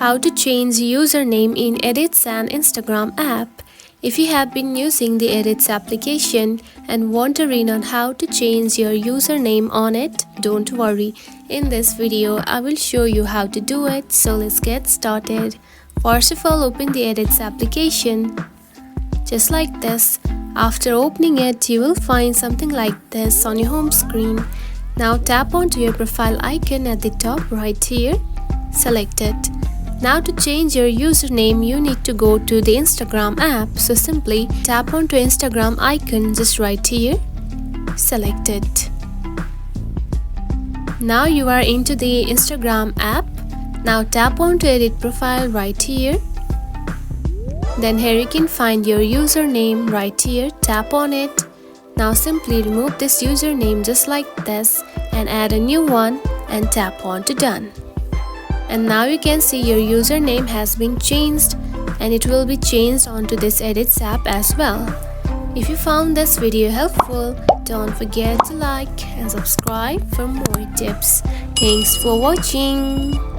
How to change username in Edits and Instagram app. If you have been using the Edits application and wondering on how to change your username on it, don't worry. In this video, I will show you how to do it, so let's get started. First of all, open the Edits application. Just like this. After opening it, you will find something like this on your home screen. Now tap onto your profile icon at the top right here. Select it. Now to change your username, you need to go to the Instagram app. So simply tap onto Instagram icon just right here. Select it. Now you are into the Instagram app. Now tap onto edit profile right here. Then here you can find your username right here. Tap on it. Now simply remove this username just like this and add a new one and tap on to done. And now you can see your username has been changed and it will be changed onto this Edits app as well. If you found this video helpful, don't forget to like and subscribe for more tips. Thanks for watching.